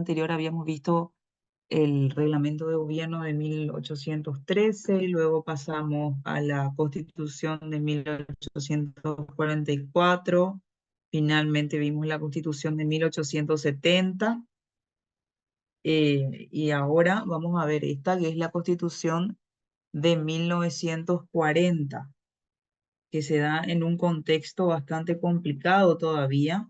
anterior habíamos visto el reglamento de gobierno de 1813, y luego pasamos a la Constitución de 1844, finalmente vimos la Constitución de 1870, y ahora vamos a ver esta que es la Constitución de 1940, que se da en un contexto bastante complicado todavía.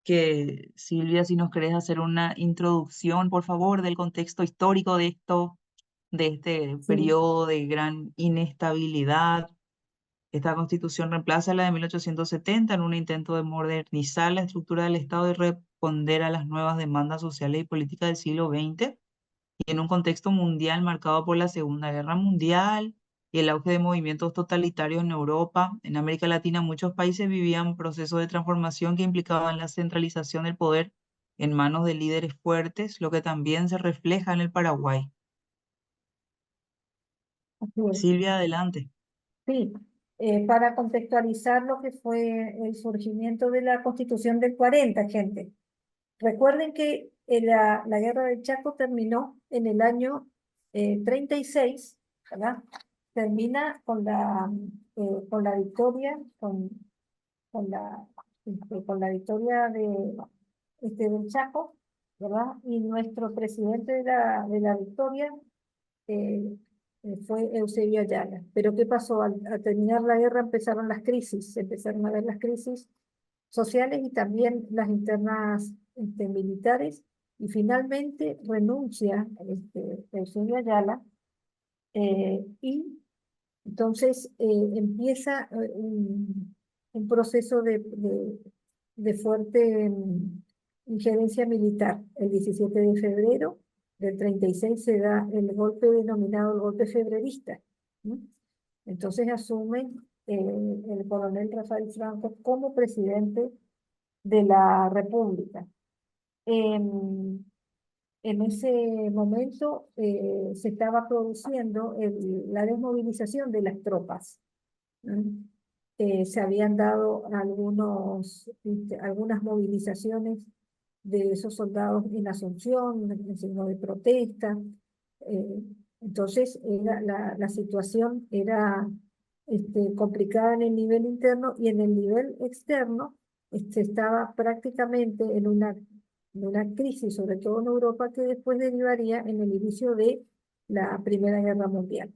Que Silvia, si nos querés hacer una introducción, por favor, del contexto histórico de esto, de este Sí, periodo de gran inestabilidad. Esta constitución reemplaza la de 1870 en un intento de modernizar la estructura del Estado y responder a las nuevas demandas sociales y políticas del siglo XX, y en un contexto mundial marcado por la Segunda Guerra Mundial y el auge de movimientos totalitarios en Europa. En América Latina, muchos países vivían procesos de transformación que implicaban la centralización del poder en manos de líderes fuertes, lo que también se refleja en el Paraguay. así es. Silvia, adelante. Sí, para contextualizar lo que fue el surgimiento de la Constitución del 40, gente. Recuerden que la Guerra del Chaco terminó en el año 36, ¿verdad? Termina con la victoria, con la, con la victoria del Chaco, ¿verdad? Y nuestro presidente de la victoria eh, fue Eusebio Ayala. Pero ¿qué pasó? Al terminar la guerra empezaron las crisis, empezaron a ver las crisis sociales y también las internas militares, y finalmente renuncia Eusebio Ayala, y entonces empieza un proceso de fuerte injerencia militar. El 17 de febrero del 36 se da el golpe denominado el golpe febrerista, ¿no? Entonces asume el coronel Rafael Franco como presidente de la República. En, en ese momento se estaba produciendo la desmovilización de las tropas, ¿no? Se habían dado algunas movilizaciones de esos soldados en Asunción, en signo de protesta. Eh, entonces, la situación era complicada en el nivel interno, y en el nivel externo estaba prácticamente en una crisis, sobre todo en Europa, que después derivaría en el inicio de la Primera Guerra Mundial.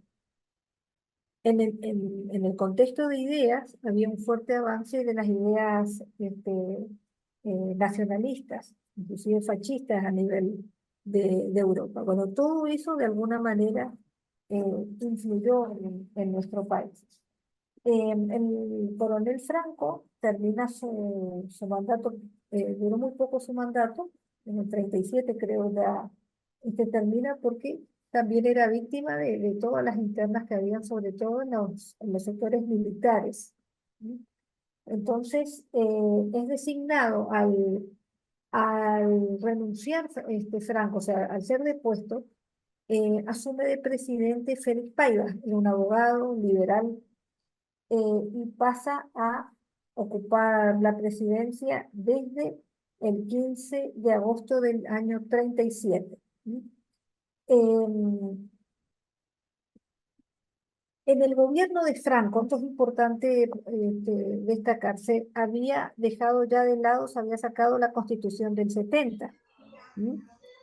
En el contexto de ideas, había un fuerte avance de las ideas nacionalistas, inclusive fascistas a nivel de Europa. Bueno, todo eso de alguna manera influyó en nuestro país. El coronel Franco termina su mandato, duró muy poco su mandato, en el 37 creo ya, termina porque también era víctima de todas las internas que habían, sobre todo en los sectores militares, ¿sí? Entonces, es designado al renunciar Franco, o sea, al ser depuesto, asume de presidente Félix Paiva, era un abogado liberal, y pasa a ocupar la presidencia desde el 15 de agosto del año 37. ¿Sí? En el gobierno de Franco, esto es importante destacar, se había dejado ya de lado, se había sacado la Constitución del 70. ¿Sí?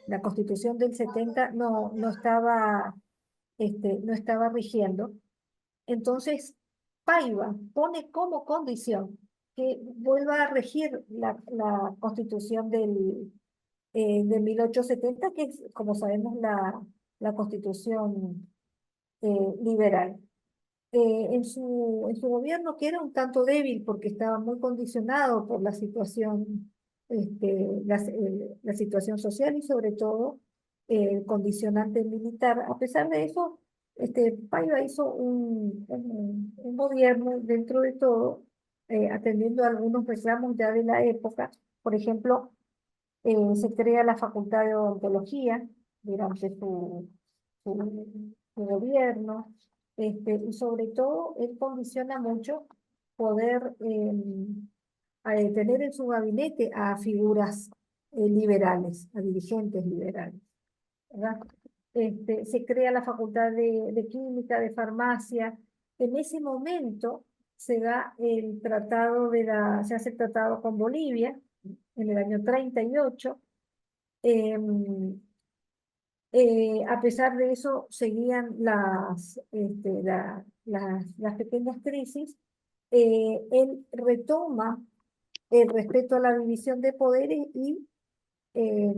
La Constitución del 70 no estaba rigiendo. Entonces, Paiva pone como condición que vuelva a regir la Constitución de 1870, que es, como sabemos, la Constitución liberal. En su gobierno, que era un tanto débil porque estaba muy condicionado por la situación, la situación social y sobre todo el condicionante militar. A pesar de eso, Paiva hizo un gobierno dentro de todo, atendiendo a algunos reclamos ya de la época. Por ejemplo, se crea la Facultad de Odontología durante su gobierno, y sobre todo él condiciona mucho poder tener en su gabinete a figuras liberales, a dirigentes liberales, ¿verdad? Se crea la Facultad de Química, de Farmacia. En ese momento se da el tratado se hace el tratado con Bolivia en el año 38. em, a pesar de eso, seguían las pequeñas crisis. Él retoma el respeto a la división de poderes y eh,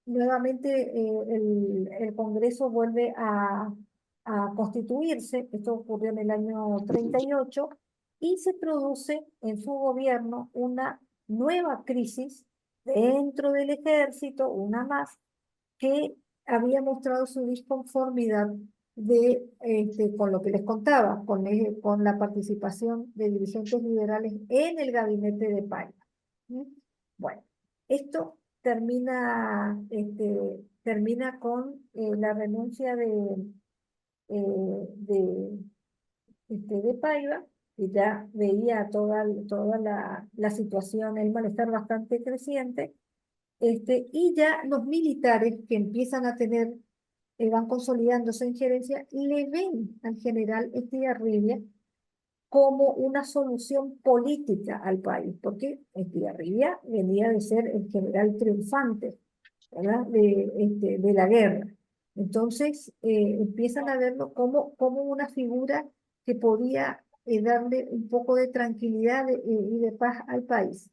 nuevamente el Congreso vuelve a constituirse. Esto ocurrió en el año 38 y se produce en su gobierno una nueva crisis dentro del ejército, una más, que había mostrado su disconformidad con lo que les contaba, con la participación de dirigentes liberales en el gabinete de Paya. ¿Mm? Bueno, esto termina con la renuncia de, de Paiva, que ya veía toda la situación, el malestar bastante creciente, y ya los militares que empiezan a tener, van consolidando su injerencia, le ven al general Estigarribia como una solución política al país, porque Estigarribia venía de ser el general triunfante, ¿verdad? De la guerra. Entonces, empiezan a verlo como una figura que podía darle un poco de tranquilidad y de paz al país.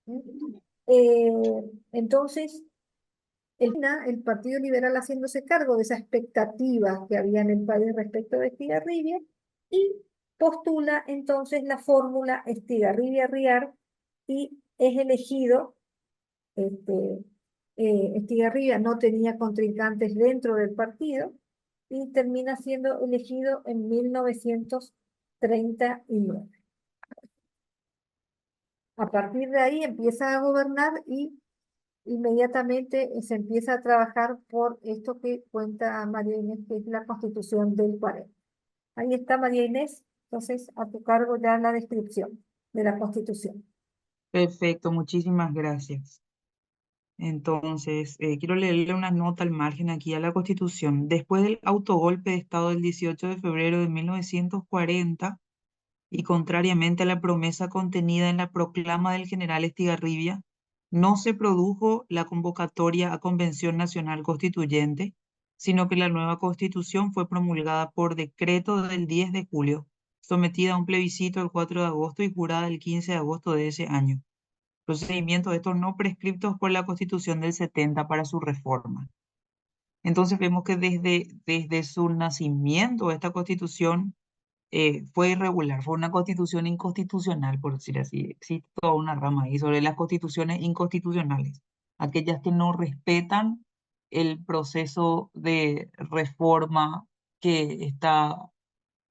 ¿Mm? Entonces, el Partido Liberal haciéndose cargo de esa expectativa que había en el país respecto de Estigarribia y postula entonces la fórmula Estigarribia-Riar y es elegido. Estigarribia no tenía contrincantes dentro del partido y termina siendo elegido en 1939. A partir de ahí empieza a gobernar y inmediatamente se empieza a trabajar por esto que cuenta María Inés, que es la Constitución del 40. Ahí está María Inés, entonces a tu cargo ya la descripción de la Constitución. Perfecto, muchísimas gracias. Entonces, quiero leerle una nota al margen aquí a la Constitución. Después del autogolpe de Estado del 18 de febrero de 1940, y contrariamente a la promesa contenida en la proclama del general Estigarribia, no se produjo la convocatoria a Convención Nacional Constituyente, sino que la nueva Constitución fue promulgada por decreto del 10 de julio, sometida a un plebiscito el 4 de agosto y jurada el 15 de agosto de ese año. Procedimientos estos no prescriptos por la Constitución del 70 para su reforma. Entonces vemos que desde su nacimiento esta Constitución fue irregular, fue una constitución inconstitucional, por decir así. Existe toda una rama ahí sobre las constituciones inconstitucionales, aquellas que no respetan el proceso de reforma que está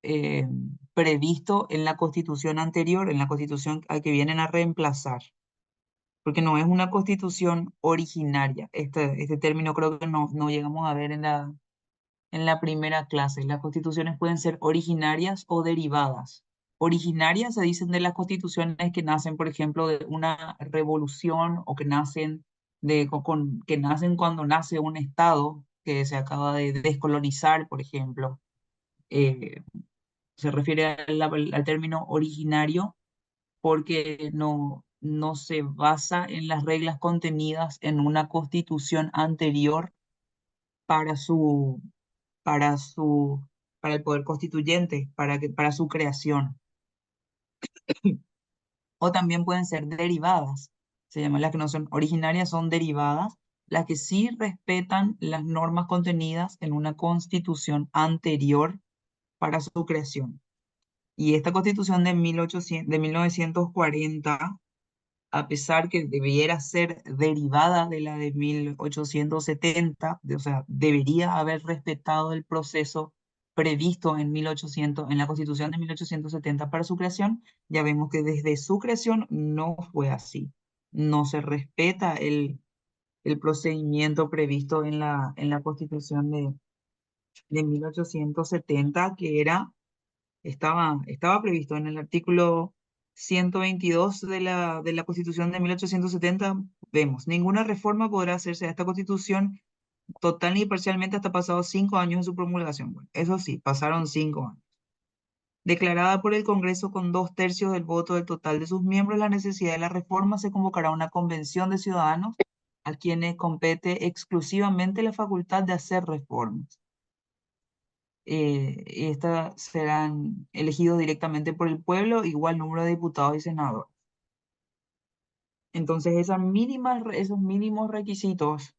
eh, previsto en la constitución anterior, en la constitución a que vienen a reemplazar, porque no es una constitución originaria. Este término creo que no llegamos a ver en la primera clase. Las constituciones pueden ser originarias o derivadas. Originarias se dicen de las constituciones que nacen, por ejemplo, de una revolución o que nacen, que nacen cuando nace un estado que se acaba de descolonizar, por ejemplo. Eh, Se refiere al término originario porque no se basa en las reglas contenidas en una constitución anterior para su para su, para el poder constituyente, para su creación. O también pueden ser derivadas. Se llaman las que no son originarias, son derivadas, las que sí respetan las normas contenidas en una constitución anterior para su creación. Y esta constitución de 1940, a pesar que debiera ser derivada de la de 1870, o sea, debería haber respetado el proceso previsto en 1800, en la Constitución de 1870 para su creación, ya vemos que desde su creación no fue así. No se respeta el procedimiento previsto en la Constitución de 1870, que estaba previsto en el artículo 122 de la Constitución de 1870, vemos, ninguna reforma podrá hacerse a esta Constitución total ni parcialmente hasta pasados 5 años de su promulgación. Bueno, eso sí, pasaron 5 años. Declarada por el Congreso con 2/3 del voto del total de sus miembros la necesidad de la reforma, se convocará una convención de ciudadanos a quienes compete exclusivamente la facultad de hacer reformas. Y estas serán elegidos directamente por el pueblo, igual número de diputados y senadores. Entonces, esos mínimos requisitos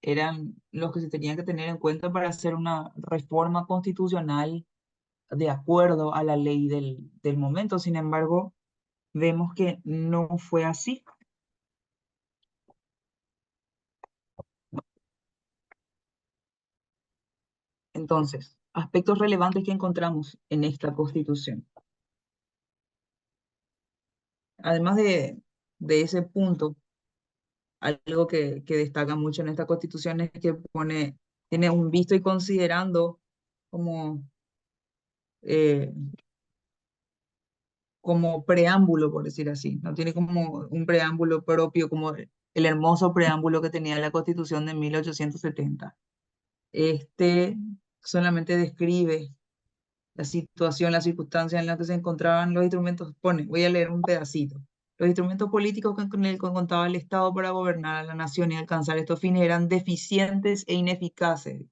eran los que se tenían que tener en cuenta para hacer una reforma constitucional de acuerdo a la ley del momento. Sin embargo, vemos que no fue así. Entonces, aspectos relevantes que encontramos en esta Constitución. Además de ese punto, algo que destaca mucho en esta Constitución es que tiene un visto y considerando como, eh, como preámbulo, por decir así. No tiene como un preámbulo propio, como el hermoso preámbulo que tenía la Constitución de 1870. Este solamente describe la situación, la circunstancia en la que se encontraban los instrumentos. Voy a leer un pedacito. Los instrumentos políticos con el que contaba el Estado para gobernar a la nación y alcanzar estos fines eran deficientes e ineficaces,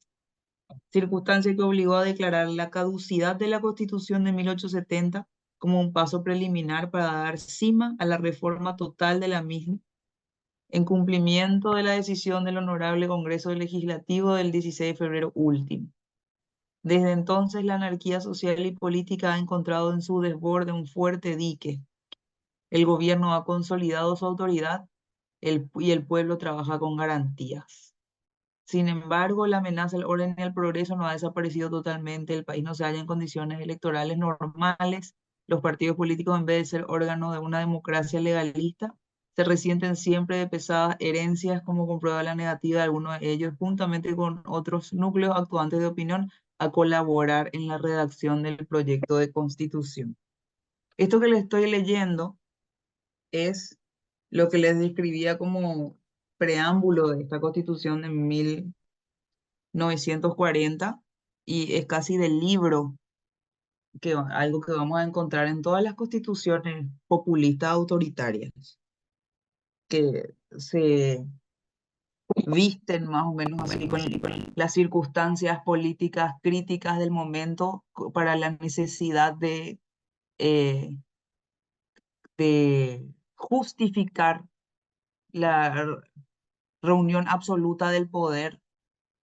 circunstancia que obligó a declarar la caducidad de la Constitución de 1870 como un paso preliminar para dar cima a la reforma total de la misma, en cumplimiento de la decisión del Honorable Congreso Legislativo del 16 de febrero último. Desde entonces, la anarquía social y política ha encontrado en su desborde un fuerte dique. El gobierno ha consolidado su autoridad y el pueblo trabaja con garantías. Sin embargo, la amenaza al orden y al progreso no ha desaparecido totalmente. El país no se halla en condiciones electorales normales. Los partidos políticos, en vez de ser órganos de una democracia legalista, se resienten siempre de pesadas herencias, como comprueba la negativa de algunos de ellos, juntamente con otros núcleos actuantes de opinión, a colaborar en la redacción del proyecto de constitución. Esto que les estoy leyendo es lo que les describía como preámbulo de esta constitución de 1940 y es casi del libro, algo que vamos a encontrar en todas las constituciones populistas autoritarias, que se visten más o menos así con las circunstancias políticas críticas del momento para la necesidad eh, de justificar la reunión absoluta del poder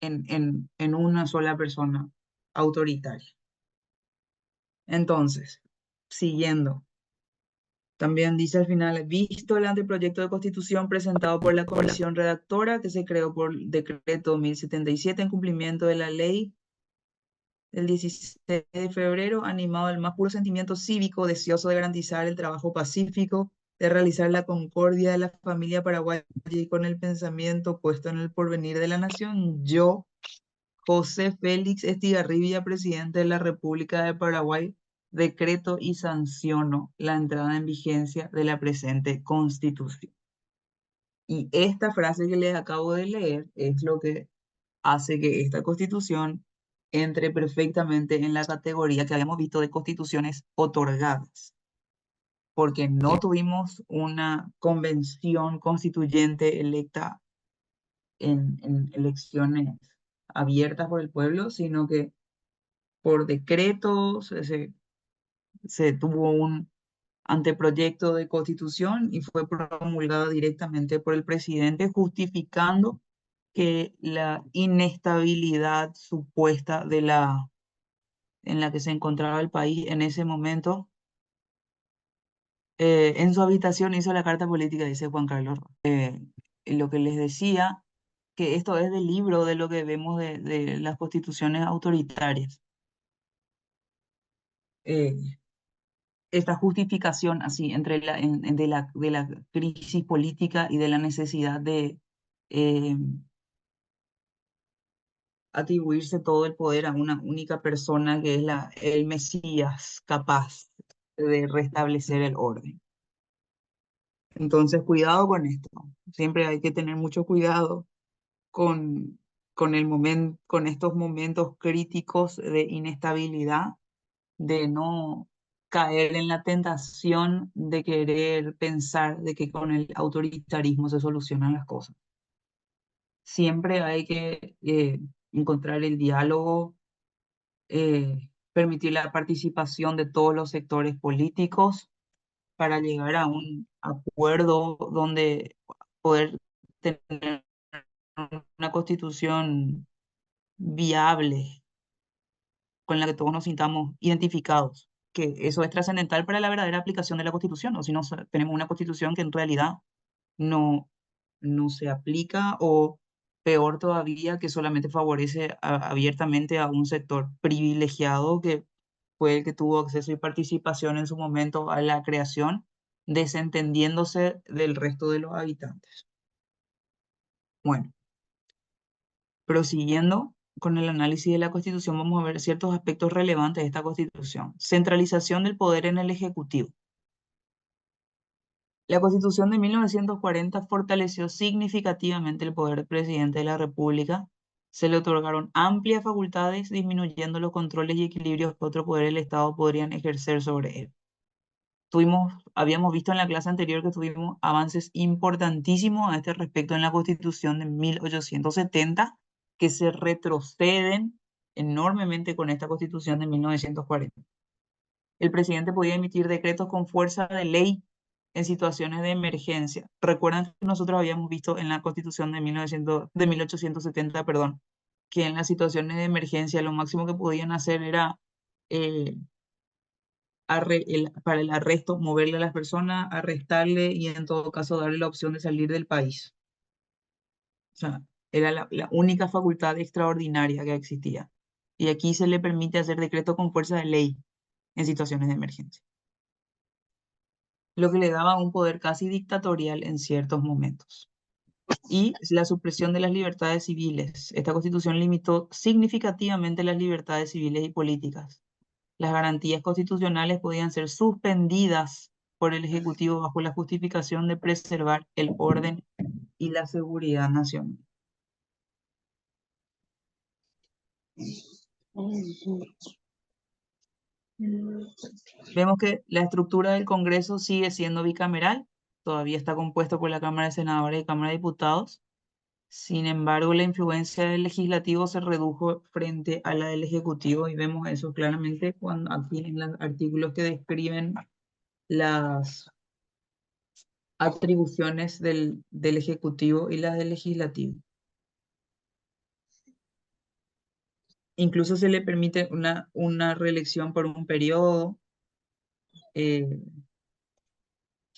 en una sola persona autoritaria. Entonces, siguiendo, también dice al final, visto el anteproyecto de constitución presentado por la comisión redactora que se creó por decreto 1077 en cumplimiento de la ley del 16 de febrero, animado del más puro sentimiento cívico, deseoso de garantizar el trabajo pacífico, de realizar la concordia de la familia paraguaya y con el pensamiento puesto en el porvenir de la nación, yo, José Félix Estigarribia, presidente de la República de Paraguay, decreto y sanciono la entrada en vigencia de la presente Constitución. Y esta frase que les acabo de leer es lo que hace que esta Constitución entre perfectamente en la categoría que habíamos visto de constituciones otorgadas, porque no tuvimos una convención constituyente electa en elecciones abiertas por el pueblo, sino que por decreto se tuvo un anteproyecto de constitución y fue promulgado directamente por el presidente, justificando que la inestabilidad supuesta en la que se encontraba el país en ese momento, en su habitación hizo la carta política, dice Juan Carlos. Lo que les decía, que esto es del libro de lo que vemos de las constituciones autoritarias. Eh, Esta justificación así entre de la crisis política y de la necesidad de eh, atribuirse todo el poder a una única persona que es el Mesías capaz. de restablecer el orden. Entonces, cuidado con esto. Siempre hay que tener mucho cuidado con, con estos momentos críticos de inestabilidad, de no caer en la tentación de querer pensar de que con el autoritarismo se solucionan las cosas. Siempre hay que encontrar el diálogo, permitir la participación de todos los sectores políticos para llegar a un acuerdo donde poder tener una constitución viable con la que todos nos sintamos identificados, que eso es trascendental para la verdadera aplicación de la constitución, o si no tenemos una constitución que en realidad no, no se aplica, o peor todavía, que solamente favorece abiertamente a un sector privilegiado que fue el que tuvo acceso y participación en su momento a la creación, desentendiéndose del resto de los habitantes. Bueno, prosiguiendo con el análisis de la Constitución, vamos a ver ciertos aspectos relevantes de esta Constitución. Centralización del poder en el Ejecutivo. La Constitución de 1940 fortaleció significativamente el poder del presidente de la República. Se le otorgaron amplias facultades, disminuyendo los controles y equilibrios que otros poderes del Estado podrían ejercer sobre él. Habíamos visto en la clase anterior que tuvimos avances importantísimos a este respecto en la Constitución de 1870, que se retroceden enormemente con esta Constitución de 1940. El presidente podía emitir decretos con fuerza de ley en situaciones de emergencia. Recuerdan que nosotros habíamos visto en la Constitución de 1870, perdón, que en las situaciones de emergencia lo máximo que podían hacer era eh, para el arresto, moverle a las personas, arrestarle y en todo caso darle la opción de salir del país. O sea, era la única facultad extraordinaria que existía. Y aquí se le permite hacer decreto con fuerza de ley en situaciones de emergencia, lo que le daba un poder casi dictatorial en ciertos momentos. Y la supresión de las libertades civiles. Esta constitución limitó significativamente las libertades civiles y políticas. Las garantías constitucionales podían ser suspendidas por el Ejecutivo bajo la justificación de preservar el orden y la seguridad nacional. Vemos que la estructura del Congreso sigue siendo bicameral, todavía está compuesto por la Cámara de Senadores y Cámara de Diputados. Sin embargo, la influencia del legislativo se redujo frente a la del Ejecutivo y vemos eso claramente cuando aquí en los artículos que describen las atribuciones del Ejecutivo y las del Legislativo. Incluso se le permite una reelección por un periodo. eh,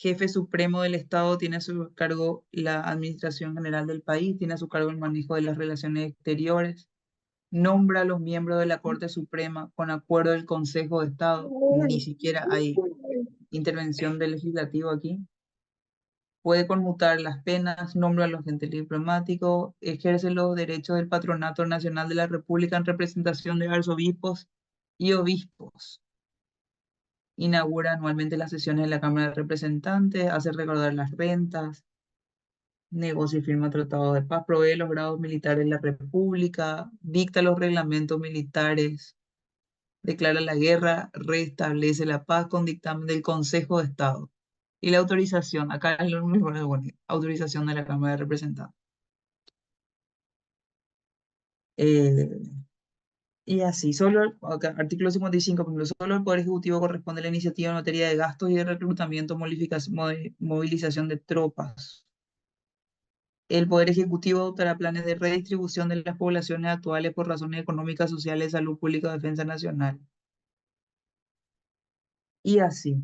Jefe supremo del Estado tiene a su cargo la administración general del país, tiene a su cargo el manejo de las relaciones exteriores, nombra a los miembros de la Corte Suprema con acuerdo del Consejo de Estado, ni siquiera hay intervención del legislativo aquí. Puede conmutar las penas, nombra a los agentes diplomáticos, ejerce los derechos del Patronato Nacional de la República en representación de arzobispos y obispos. Inaugura anualmente las sesiones de la Cámara de Representantes, hace recordar las rentas, negocia y firma tratados de paz, provee los grados militares de la República, dicta los reglamentos militares, declara la guerra, restablece la paz con dictamen del Consejo de Estado. Y la autorización, acá es lo único que bonito, autorización de la Cámara de Representantes. Eh, y así, acá, artículo 55, por ejemplo, solo el Poder Ejecutivo corresponde a la iniciativa en materia de gastos y de reclutamiento, movilización de tropas. El Poder Ejecutivo adoptará planes de redistribución de las poblaciones actuales por razones económicas, sociales, salud pública, defensa nacional. Y así.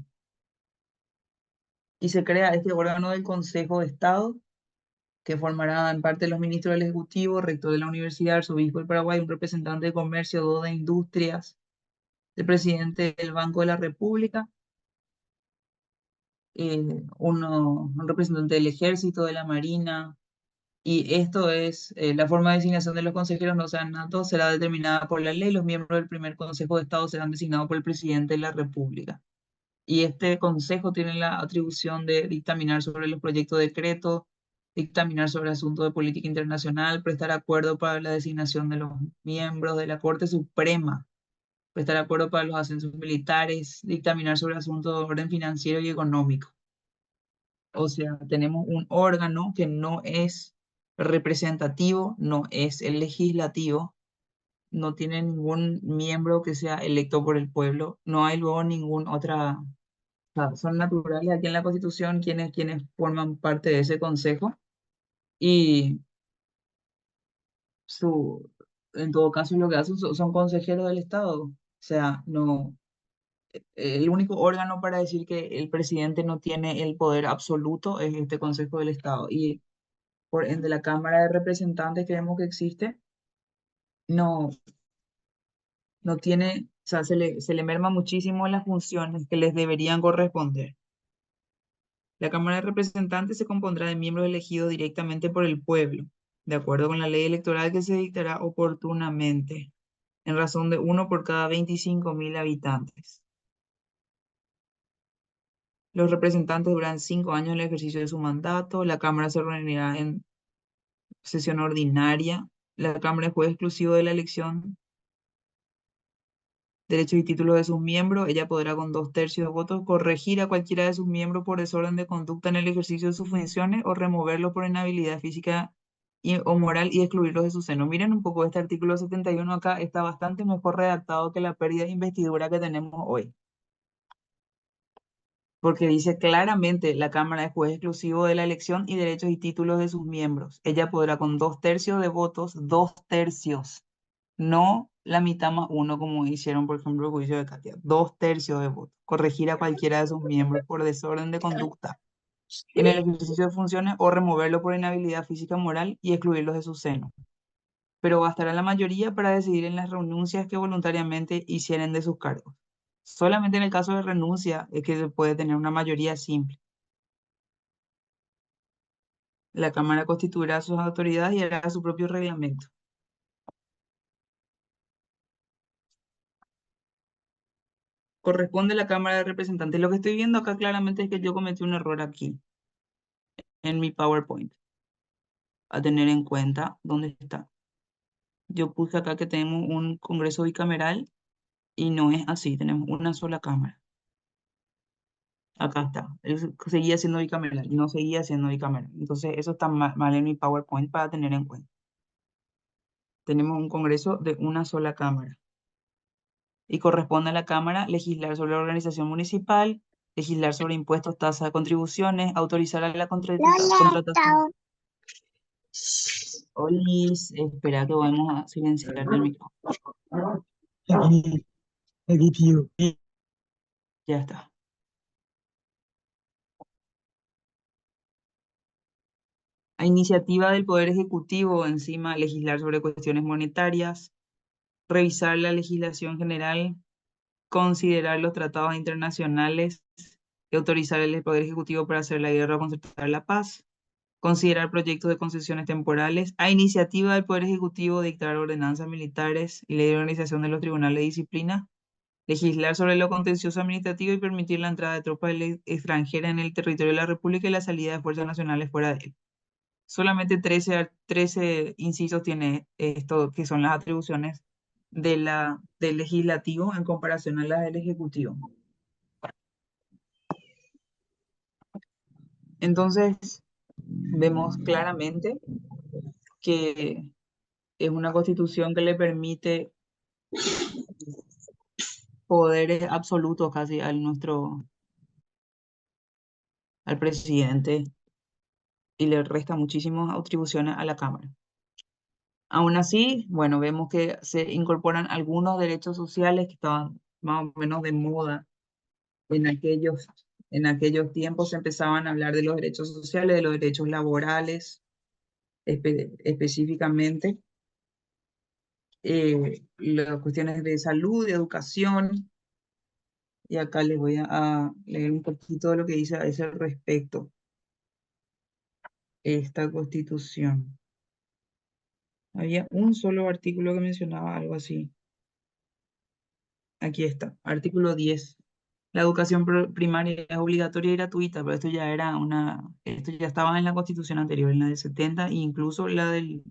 Y se crea este órgano del Consejo de Estado, que formará en parte los ministros del Ejecutivo, rector de la Universidad, arzobispo del Paraguay, un representante de comercio, dos de industrias, el presidente del Banco de la República, un representante del Ejército, de la Marina, y esto es, la forma de designación de los consejeros no sean natos, será determinada por la ley. Los miembros del primer Consejo de Estado serán designados por el presidente de la República. Y este consejo tiene la atribución de dictaminar sobre los proyectos de decreto, dictaminar sobre asuntos de política internacional, prestar acuerdo para la designación de los miembros de la Corte Suprema, prestar acuerdo para los ascensos militares, dictaminar sobre asuntos de orden financiero y económico. O sea, tenemos un órgano que no es representativo, no es el legislativo, no tiene ningún miembro que sea electo por el pueblo, no hay luego ningún otra, o sea, son naturales aquí en la Constitución quienes forman parte de ese consejo y su, en todo caso lo que hacen son consejeros del Estado. O sea, no, el único órgano para decir que el presidente no tiene el poder absoluto es este Consejo del Estado. Y por ende la Cámara de Representantes que vemos que existe, no, no tiene, o sea, se le merma muchísimo las funciones que les deberían corresponder. La Cámara de Representantes se compondrá de miembros elegidos directamente por el pueblo, de acuerdo con la ley electoral que se dictará oportunamente, en razón de uno por cada 25.000 habitantes. Los representantes durarán 5 años en el ejercicio de su mandato. La Cámara se reunirá en sesión ordinaria. La Cámara es juez exclusivo de la elección, derechos y títulos de sus miembros. Ella podrá con 2/3 de votos corregir a cualquiera de sus miembros por desorden de conducta en el ejercicio de sus funciones o removerlos por inhabilidad física o moral y excluirlos de su seno. Miren un poco este artículo 71 acá, está bastante mejor redactado que la pérdida de investidura que tenemos hoy, porque dice claramente la Cámara es juez exclusivo de la elección y derechos y títulos de sus miembros. Ella podrá con 2/3 de votos, 2/3, no la mitad más uno como hicieron por ejemplo el juicio de Katia, 2/3 de votos, corregir a cualquiera de sus miembros por desorden de conducta en el ejercicio de funciones o removerlo por inhabilidad física moral y excluirlos de su seno. Pero bastará la mayoría para decidir en las renuncias que voluntariamente hicieren de sus cargos. Solamente en el caso de renuncia es que se puede tener una mayoría simple. La Cámara constituirá sus autoridades y hará su propio reglamento. Corresponde a la Cámara de Representantes. Lo que estoy viendo acá claramente es que yo cometí un error aquí, en mi PowerPoint. A tener en cuenta, ¿dónde está? Yo puse acá que tenemos un Congreso bicameral y no es así, tenemos una sola Cámara. Acá está. Seguía siendo bicameral, no seguía siendo bicameral. Entonces, eso está mal en mi PowerPoint para tener en cuenta. Tenemos un Congreso de una sola Cámara. Y corresponde a la Cámara legislar sobre la organización municipal, legislar sobre impuestos, tasas, contribuciones, autorizar a la contratación. Olis, espera que vamos a silenciar el micrófono. Aquí, tío. Ya está. A iniciativa del Poder Ejecutivo, encima, legislar sobre cuestiones monetarias, revisar la legislación general, considerar los tratados internacionales y autorizar el Poder Ejecutivo para hacer la guerra o concertar la paz, considerar proyectos de concesiones temporales, a iniciativa del Poder Ejecutivo dictar ordenanzas militares y ley de organización de los tribunales de disciplina, legislar sobre lo contencioso administrativo y permitir la entrada de tropas extranjeras en el territorio de la República y la salida de fuerzas nacionales fuera de él. Solamente 13 incisos tiene esto, que son las atribuciones del legislativo en comparación a las del ejecutivo. Entonces, vemos claramente que es una constitución que le permite poderes absolutos casi al presidente y le resta muchísimas atribuciones a la Cámara. Aún así, bueno, vemos que se incorporan algunos derechos sociales que estaban más o menos de moda en aquellos, en aquellos tiempos. Se empezaban a hablar de los derechos sociales, de los derechos laborales, específicamente, las cuestiones de salud, de educación, y acá les voy a leer un poquito de lo que dice a ese respecto esta Constitución. Había un solo artículo que mencionaba algo así. Aquí está, artículo 10. La educación primaria es obligatoria y gratuita, pero esto ya estaba en la Constitución anterior, en la del 70 e incluso la del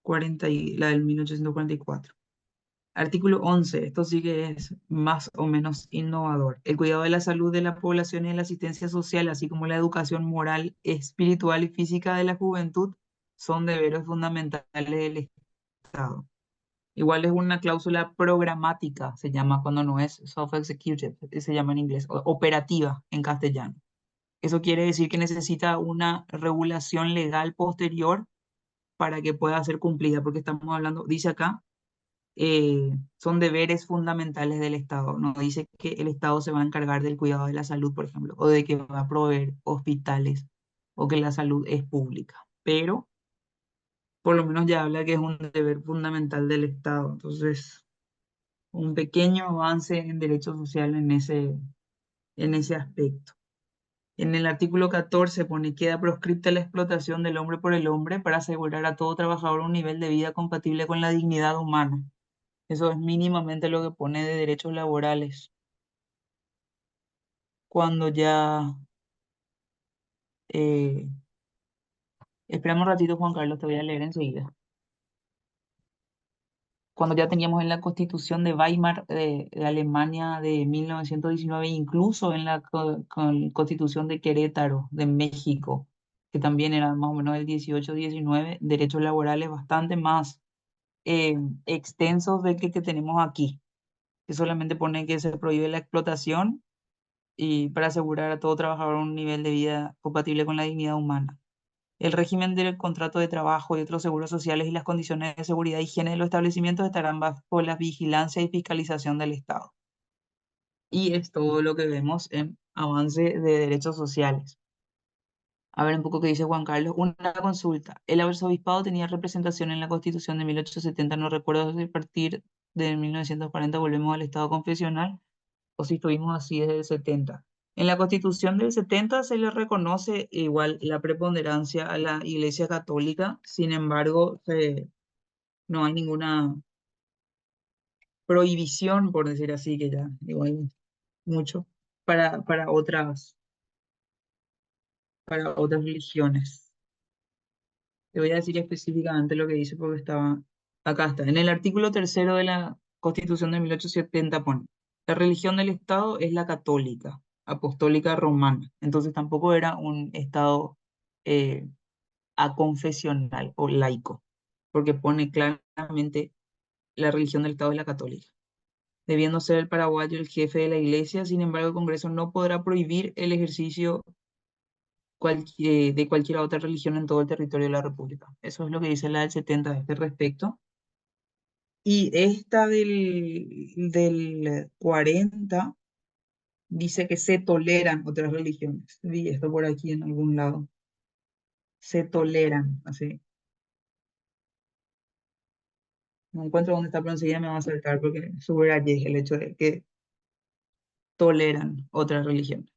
40 la del 1844. Artículo 11, esto sí que es más o menos innovador. El cuidado de la salud de la población y la asistencia social, así como la educación moral, espiritual y física de la juventud, son deberes fundamentales del Estado. Igual es una cláusula programática, se llama cuando no es self-executive, se llama en inglés, operativa en castellano. Eso quiere decir que necesita una regulación legal posterior para que pueda ser cumplida, porque estamos hablando, dice acá, son deberes fundamentales del Estado. No dice que el Estado se va a encargar del cuidado de la salud, por ejemplo, o de que va a proveer hospitales o que la salud es pública. Pero por lo menos ya habla que es un deber fundamental del Estado. Entonces, un pequeño avance en derechos sociales en ese aspecto. En el artículo 14 pone, queda proscripta la explotación del hombre por el hombre para asegurar a todo trabajador un nivel de vida compatible con la dignidad humana. Eso es mínimamente lo que pone de derechos laborales. Cuando ya, eh, esperamos un ratito, Juan Carlos, te voy a leer enseguida. Cuando ya teníamos en la Constitución de Weimar de Alemania de 1919, incluso en la Constitución de Querétaro de México, que también era más o menos del 18-19, derechos laborales bastante más eh, extensos del que tenemos aquí, que solamente pone que se prohíbe la explotación y para asegurar a todo trabajador un nivel de vida compatible con la dignidad humana. El régimen del contrato de trabajo y otros seguros sociales y las condiciones de seguridad y higiene de los establecimientos estarán bajo la vigilancia y fiscalización del Estado. Y es todo lo que vemos en avance de derechos sociales. A ver un poco qué dice Juan Carlos. Una consulta. El arzobispado tenía representación en la Constitución de 1870. No recuerdo si a partir de 1940 volvemos al Estado confesional o si estuvimos así desde el 70. En la Constitución del 70 se le reconoce igual la preponderancia a la Iglesia Católica, sin embargo, no hay ninguna prohibición, por decir así, que ya igual mucho, para para otras religiones. Te voy a decir específicamente lo que dice porque acá está. En el artículo tercero de la Constitución de 1870 pone, la religión del Estado es la católica, apostólica romana. Entonces tampoco era un Estado eh, aconfesional o laico, porque pone claramente la religión del Estado es la católica. Debiendo ser el paraguayo el jefe de la iglesia, sin embargo, el Congreso no podrá prohibir el ejercicio de cualquier otra religión en todo el territorio de la República. Eso es lo que dice la del 70 a este respecto. Y esta del 40 dice que se toleran otras religiones. Vi esto por aquí en algún lado. Se toleran, así. No encuentro dónde está, pero enseguida me va a acercar porque subrayé el hecho de que toleran otras religiones.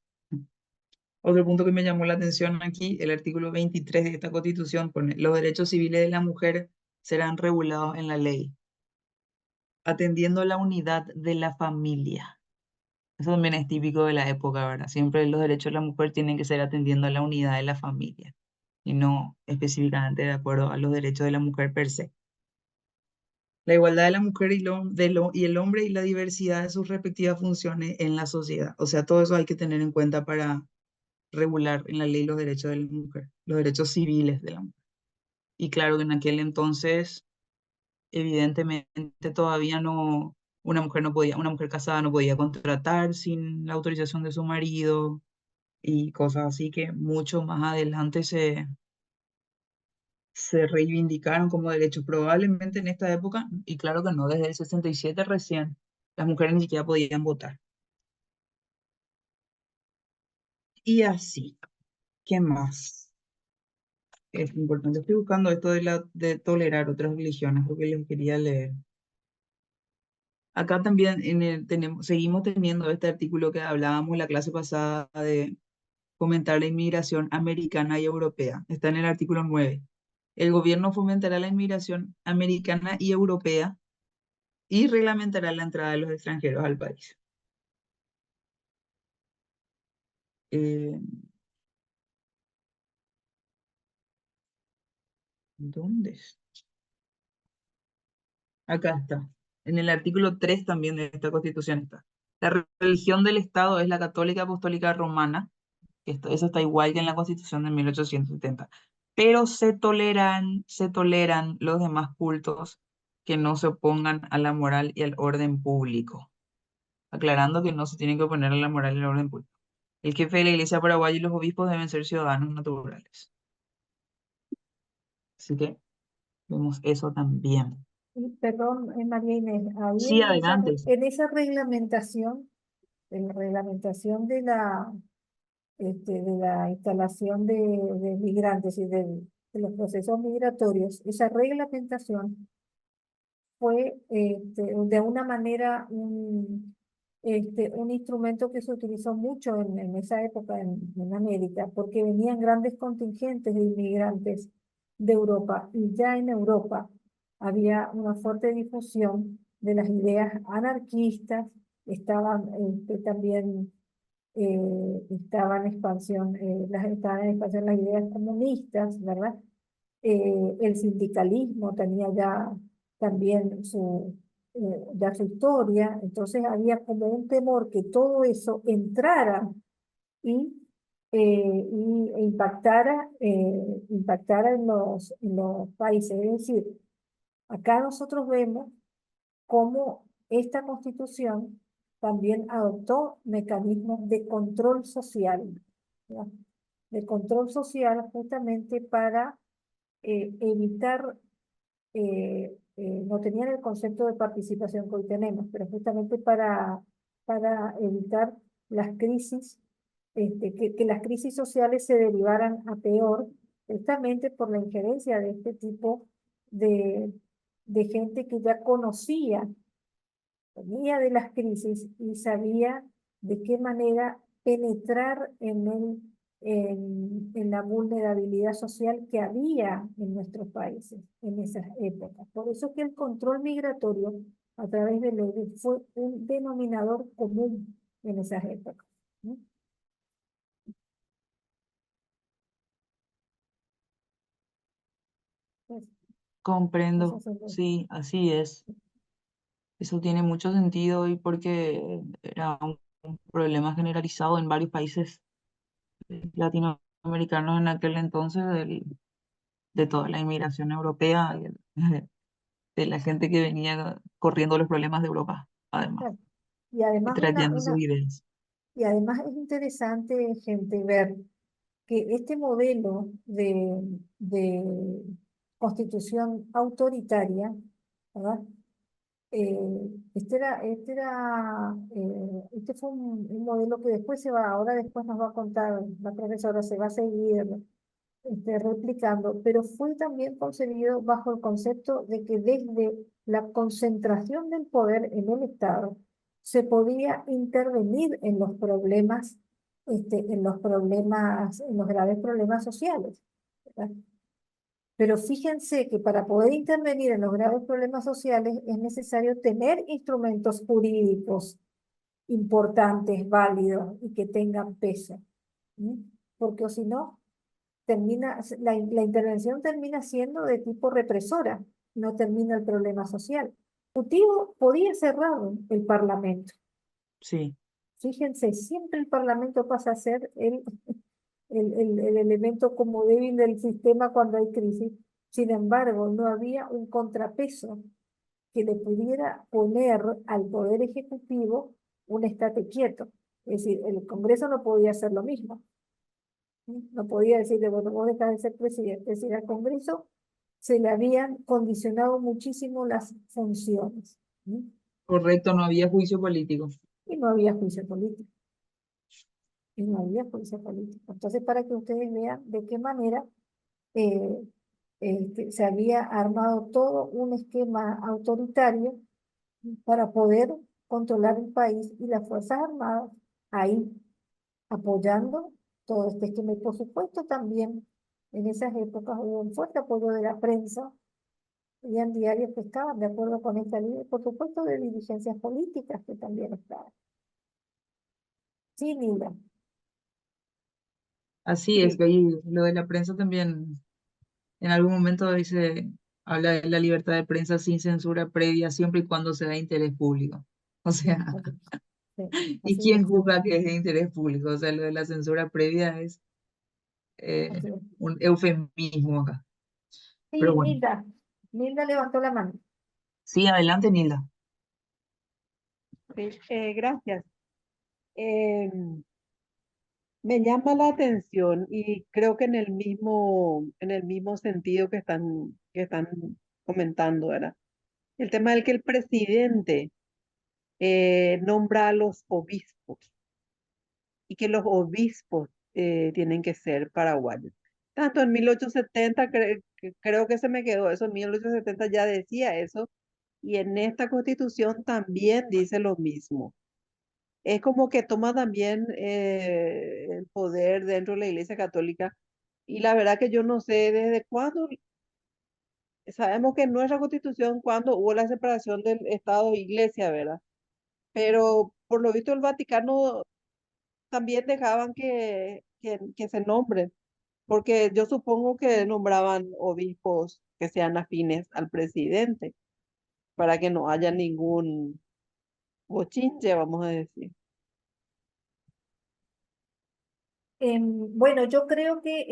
Otro punto que me llamó la atención aquí, el artículo 23 de esta Constitución pone, los derechos civiles de la mujer serán regulados en la ley, atendiendo a la unidad de la familia. Eso también es típico de la época, ¿verdad? Siempre los derechos de la mujer tienen que ser atendiendo a la unidad de la familia y no específicamente de acuerdo a los derechos de la mujer per se. La igualdad de la mujer y el hombre y la diversidad de sus respectivas funciones en la sociedad. O sea, todo eso hay que tener en cuenta para regular en la ley los derechos de la mujer, los derechos civiles de la mujer. Y claro que en aquel entonces, evidentemente todavía no, una mujer casada no podía contratar sin la autorización de su marido y cosas así que mucho más adelante se reivindicaron como derechos. Probablemente en esta época, y claro que no, desde el 67 recién, las mujeres ni siquiera podían votar. Y así, ¿qué más? Es importante. Estoy buscando esto de tolerar otras religiones porque les quería leer. Acá también seguimos teniendo este artículo que hablábamos la clase pasada de fomentar la inmigración americana y europea. Está en el artículo 9. El gobierno fomentará la inmigración americana y europea y reglamentará la entrada de los extranjeros al país. Eh, ¿Dónde está? Acá está. En el artículo 3 también de esta Constitución está. La religión del Estado es la católica apostólica romana. Eso está igual que en la Constitución de 1870. Pero se toleran los demás cultos que no se opongan a la moral y al orden público. Aclarando que no se tienen que oponer a la moral y al orden público. El jefe de la Iglesia paraguaya y los obispos deben ser ciudadanos naturales. Así que vemos eso también. Y, perdón, María Inés, ahí Sí, adelante. en esa reglamentación, en la reglamentación de la instalación de migrantes y de los procesos migratorios, esa reglamentación fue de una manera un instrumento que se utilizó mucho en esa época en América, porque venían grandes contingentes de inmigrantes de Europa y ya en Europa había una fuerte difusión de las ideas anarquistas, estaban también estaban en expansión las ideas comunistas, ¿verdad? El sindicalismo tenía ya también ya su historia, entonces había como un temor que todo eso entrara y, e impactara en los países. Es decir, acá nosotros vemos cómo esta constitución también adoptó mecanismos de control social, ¿verdad? De control social justamente para evitar, no tenían el concepto de participación que hoy tenemos, pero justamente para evitar las crisis, que las crisis sociales se derivaran a peor, justamente por la injerencia de este tipo de, de gente que ya conocía, venía de las crisis y sabía de qué manera penetrar en la vulnerabilidad social que había en nuestros países en esas épocas. Por eso es que el control migratorio a través de leyes fue un denominador común en esas épocas, ¿no? Pues, eso Comprendo. se ve. Sí, así es. Eso tiene mucho sentido y porque era un problema generalizado en varios países latinoamericanos en aquel entonces de toda la inmigración europea y de la gente que venía corriendo los problemas de Europa, además, Claro. Y y además trayendo sus ideas. y además es interesante, gente, ver que este modelo de constitución autoritaria, ¿verdad? Este fue un modelo que después ahora después nos va a contar la profesora, se va a seguir replicando, pero fue también concebido bajo el concepto de que desde la concentración del poder en el Estado se podía intervenir en los graves problemas sociales, ¿verdad? Pero fíjense que para poder intervenir en los graves problemas sociales es necesario tener instrumentos jurídicos importantes, válidos y que tengan peso, ¿sí? Porque o si no, la intervención termina siendo de tipo represora, no termina el problema social. El Ejecutivo podía cerrar el Parlamento. Sí, Fíjense, siempre el Parlamento pasa a ser el elemento como débil del sistema cuando hay crisis. Sin embargo, no había un contrapeso que le pudiera poner al Poder Ejecutivo un estate quieto. Es decir, el Congreso no podía hacer lo mismo. No podía decirle, bueno, vos dejás de ser presidente. Es decir, al Congreso se le habían condicionado muchísimo las funciones, ¿sí? correcto, no había juicio político. Y no había juicio político. Y no había juicio político. Entonces, para que ustedes vean de qué manera eh, que se había armado todo un esquema autoritario para poder controlar el país y las Fuerzas Armadas ahí apoyando todo este esquema. Y por supuesto también en esas épocas hubo un fuerte apoyo de la prensa, habían diarios que estaban de acuerdo con esta línea, y por supuesto de dirigencias políticas que también estaban. Sí, Nila. Así es, Sí, que ahí lo de la prensa también, en algún momento dice, habla de la libertad de prensa sin censura previa, siempre y cuando sea de interés público. O sea, así, sí, ¿y así quién es, juzga que es de interés público? O sea, lo de la censura previa es así es. un eufemismo acá. Pero Sí, bueno, Nilda levantó la mano. sí, adelante, Nilda. Sí, gracias. Eh, Me llama la atención y creo que en el mismo sentido que están comentando, ¿verdad? El tema del que el presidente nombra a los obispos y que los obispos tienen que ser paraguayos. Tanto en 1870, creo que se me quedó eso, en 1870 ya decía eso, y en esta constitución también dice lo mismo. Es como que toma también el poder dentro de la Iglesia Católica. Y la verdad que yo no sé desde cuándo, sabemos que en nuestra Constitución, cuando hubo la separación del Estado e Iglesia, ¿verdad? Pero por lo visto el Vaticano también dejaban que se nombren, porque yo supongo que nombraban obispos que sean afines al presidente, para que no haya ningún bochinche, vamos a decir. Bueno, yo creo que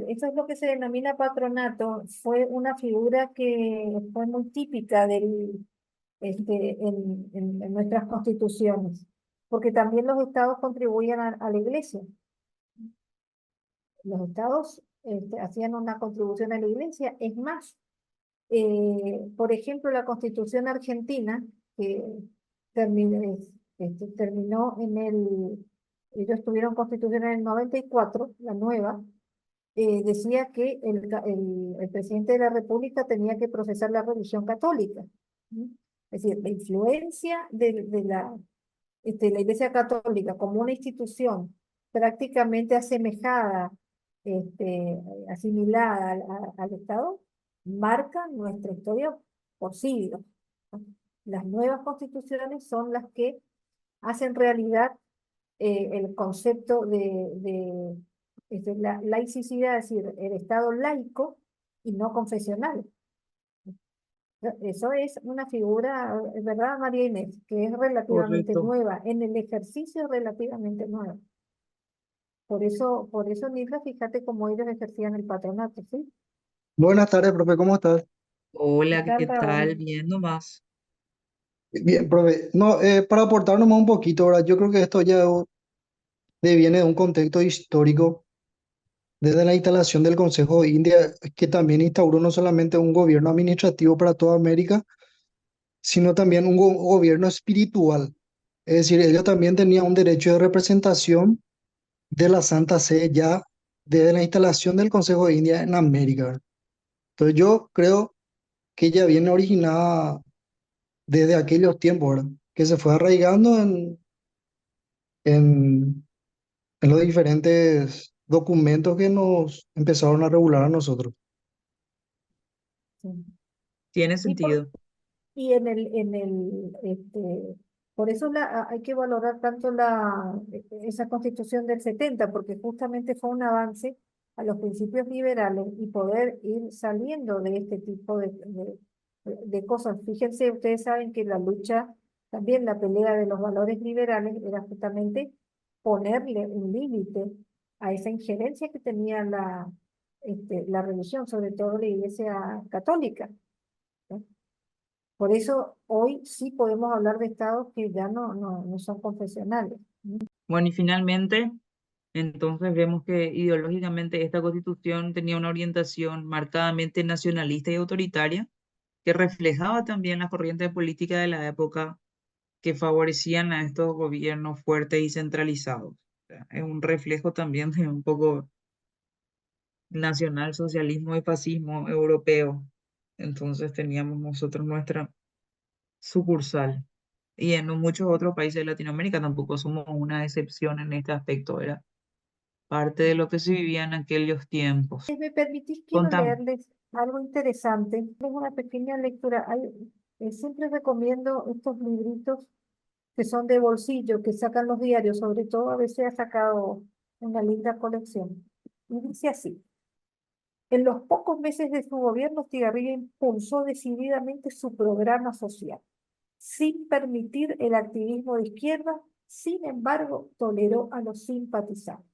eso es lo que se denomina patronato, fue una figura que fue muy típica en nuestras constituciones, porque también los estados contribuían a la iglesia. Los estados hacían una contribución a la iglesia. Es más, por ejemplo, la constitución argentina, que terminó, terminó ellos tuvieron constitución en el 94, la nueva, decía que el presidente de la República tenía que profesar la religión católica. ¿Mm? Es decir, la influencia la Iglesia Católica como una institución prácticamente asemejada, asimilada al Estado, marca nuestra historia por siglos, ¿no? Las nuevas constituciones son las que hacen realidad el concepto de la laicidad, es decir, el Estado laico y no confesional. Eso es una figura, es verdad, María Inés, que es relativamente Correcto. nueva, en el ejercicio relativamente nueva. Por eso, Nilda, fíjate cómo ellos ejercían el patronato, ¿sí? Buenas tardes, profe, ¿cómo estás? ¿Qué Hola, tal, ¿qué tal? Raúl? Bien nomás. Bien, profe. No, para aportar nomás un poquito, ¿verdad? Yo creo que esto ya deviene de un contexto histórico, desde la instalación del Consejo de India, que también instauró no solamente un gobierno administrativo para toda América, sino también un gobierno espiritual. Es decir, ellos también tenían un derecho de representación de la Santa Sede ya desde la instalación del Consejo de India en América, ¿verdad? Entonces yo creo que ya viene originada desde aquellos tiempos, ¿verdad? Que se fue arraigando en, en los diferentes documentos que nos empezaron a regular a nosotros. Sí. Tiene Y por, sentido. Y por eso hay que valorar tanto esa constitución del 70, porque justamente fue un avance a los principios liberales y poder ir saliendo de este tipo de cosas. Fíjense, ustedes saben que la lucha, también la pelea de los valores liberales era justamente ponerle un límite a esa injerencia que tenía la religión, sobre todo la Iglesia Católica, ¿no? Por eso hoy sí podemos hablar de estados que ya no son confesionales. Bueno, y finalmente, entonces vemos que ideológicamente esta constitución tenía una orientación marcadamente nacionalista y autoritaria, que reflejaba también las corrientes políticas de la época que favorecían a estos gobiernos fuertes y centralizados. O sea, es un reflejo también de un poco nacionalsocialismo y fascismo europeo. Entonces teníamos nosotros nuestra sucursal. Y en muchos otros países de Latinoamérica tampoco somos una excepción en este aspecto, era parte de lo que se vivía en aquellos tiempos. Si me permitís, quiero Contame. leerles algo interesante. Es una pequeña lectura. Siempre recomiendo estos libritos que son de bolsillo, que sacan los diarios, sobre todo a veces ha sacado una linda colección. Y dice así: en los pocos meses de su gobierno, Estigarribia impulsó decididamente su programa social, sin permitir el activismo de izquierda. Sin embargo, toleró a los simpatizantes.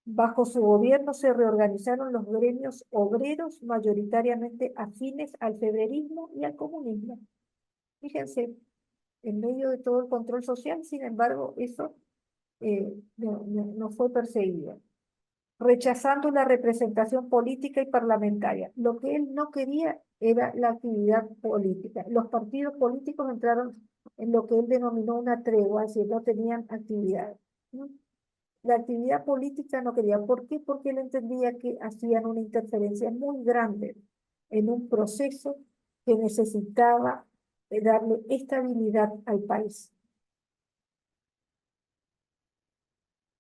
Bajo su gobierno se reorganizaron los gremios obreros, mayoritariamente afines al febrerismo y al comunismo. Fíjense, en medio de todo el control social, sin embargo, eso no fue perseguido, rechazando la representación política y parlamentaria. Lo que él no quería era la actividad política. Los partidos políticos entraron en lo que él denominó una tregua, es decir, no tenían actividad, ¿no? La actividad política no quería. ¿Por qué? Porque él entendía que hacían una interferencia muy grande en un proceso que necesitaba darle estabilidad al país.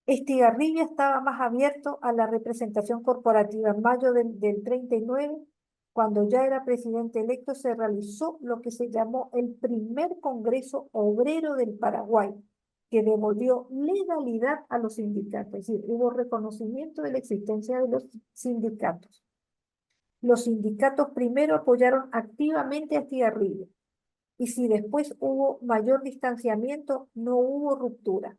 Estigarribia estaba más abierto a la representación corporativa. En mayo del 39, cuando ya era presidente electo, se realizó lo que se llamó el primer Congreso Obrero del Paraguay, que devolvió legalidad a los sindicatos. Es decir, hubo reconocimiento de la existencia de los sindicatos. Los sindicatos primero apoyaron activamente a Estigarribia, y si después hubo mayor distanciamiento, no hubo ruptura.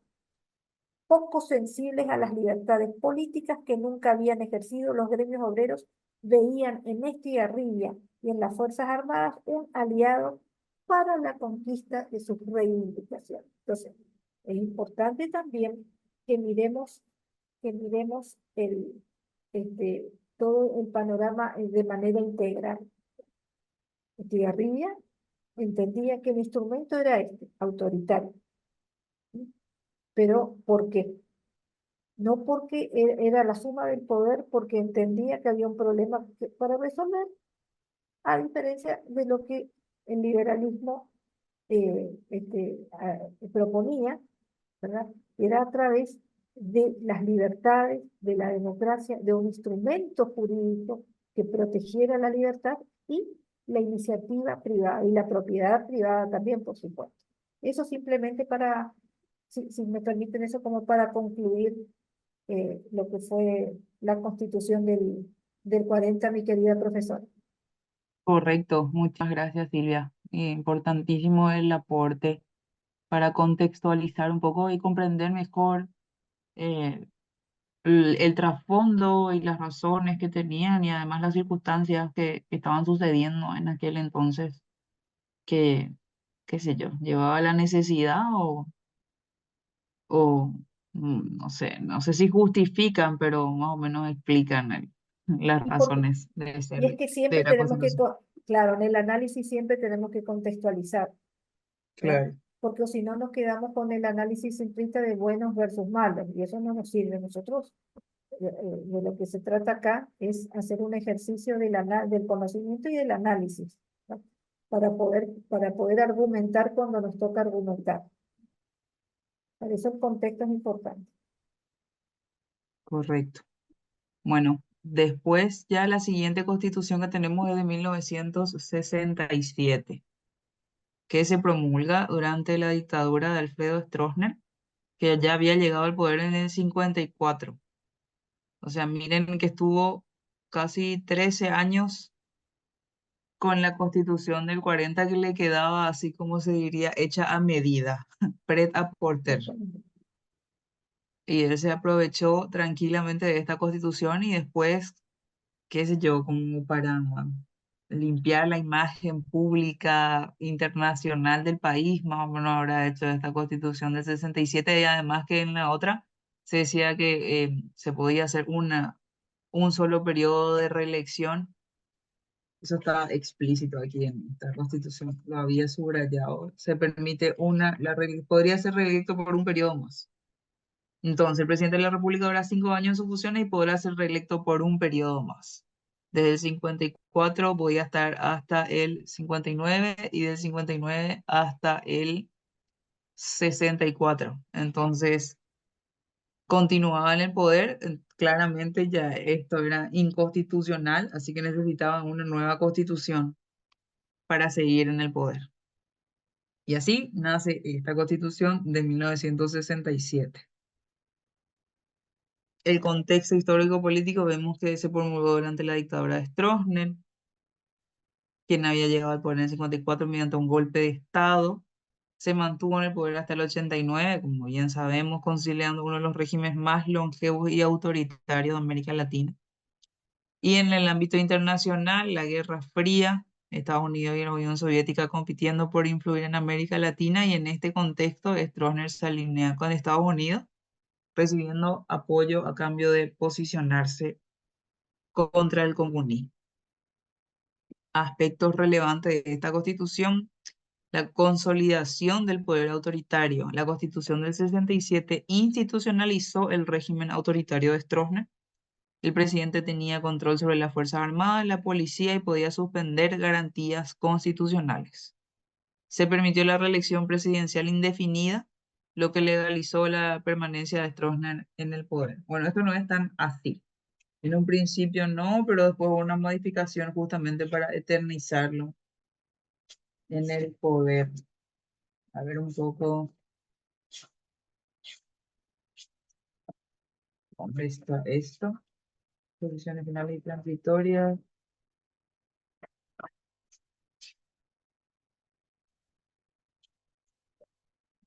Poco sensibles a las libertades políticas que nunca habían ejercido, los gremios obreros veían en Estigarribia y en las Fuerzas Armadas un aliado para la conquista de sus reivindicaciones. Entonces, es importante también que miremos todo el panorama de manera integral. Estigarribia entendía que el instrumento era autoritario. ¿Pero por qué? No porque era la suma del poder, porque entendía que había un problema para resolver, a diferencia de lo que el liberalismo proponía, ¿verdad? Era a través de las libertades, de la democracia, de un instrumento jurídico que protegiera la libertad y la iniciativa privada y la propiedad privada también, por supuesto. Eso simplemente para, si me permiten eso, como para concluir lo que fue la constitución del 40, mi querida profesora. Correcto, muchas gracias Silvia. Importantísimo el aporte para contextualizar un poco y comprender mejor eh, el trasfondo y las razones que tenían y además las circunstancias que estaban sucediendo en aquel entonces que, qué sé yo, llevaba la necesidad o no sé si justifican, pero más o menos explican las Y, porque, razones de y es ser que de siempre la tenemos que, Constitución. claro, en el análisis siempre tenemos que contextualizar, ¿verdad? Claro. Porque si no nos quedamos con el análisis simplista de buenos versus malos, y eso no nos sirve. Nosotros, de lo que se trata acá es hacer un ejercicio del conocimiento y del análisis, ¿no? Para poder argumentar cuando nos toca argumentar. Por eso el contexto es importante. Correcto. Bueno, después ya la siguiente constitución que tenemos es de 1967, que se promulga durante la dictadura de Alfredo Stroessner, que ya había llegado al poder en el 54. O sea, miren que estuvo casi 13 años con la constitución del 40 que le quedaba así como se diría, hecha a medida, pret a porter. Y él se aprovechó tranquilamente de esta constitución y después qué sé yo, como para limpiar la imagen pública internacional del país, más o menos habrá hecho esta constitución del 67 y además que en la otra se decía que se podía hacer un solo periodo de reelección. Eso está explícito aquí en esta constitución, lo había subrayado. Se permite podría ser reelecto por un periodo más. Entonces, el presidente de la República habrá 5 años en sus funciones y podrá ser reelecto por un periodo más. Desde el 54 voy a estar hasta el 59 y del 59 hasta el 64. Entonces, continuaba en el poder. Claramente ya esto era inconstitucional, así que necesitaban una nueva constitución para seguir en el poder. Y así nace esta constitución de 1967. el contexto histórico-político, vemos que se promulgó durante la dictadura de Stroessner, quien había llegado al poder en el 54 mediante un golpe de Estado. Se mantuvo en el poder hasta el 89, como bien sabemos, conciliando uno de los regímenes más longevos y autoritarios de América Latina. Y en el ámbito internacional, la Guerra Fría, Estados Unidos y la Unión Soviética compitiendo por influir en América Latina, y en este contexto Stroessner se alinea con Estados Unidos, recibiendo apoyo a cambio de posicionarse contra el comunismo. Aspectos relevantes de esta constitución: la consolidación del poder autoritario. La Constitución del 67 institucionalizó el régimen autoritario de Stroessner. El presidente tenía control sobre las Fuerzas Armadas, la policía y podía suspender garantías constitucionales. Se permitió la reelección presidencial indefinida, lo que legalizó la permanencia de Stroessner en el poder. Bueno, esto no es tan así. En un principio no, pero después hubo una modificación justamente para eternizarlo en el poder. A ver un poco cómo está esto. Posiciones finales y transitorias.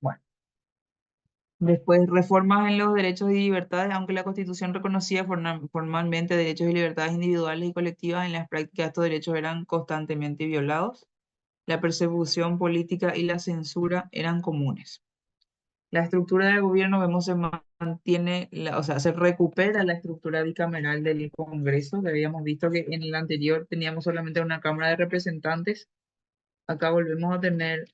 Bueno, después reformas en los derechos y libertades. Aunque la Constitución reconocía formalmente derechos y libertades individuales y colectivas, en las prácticas estos derechos eran constantemente violados. La persecución política y la censura eran comunes. La estructura del gobierno, vemos, se mantiene, o sea, se recupera la estructura bicameral del Congreso, que habíamos visto que en el anterior teníamos solamente una Cámara de Representantes. Acá volvemos a tener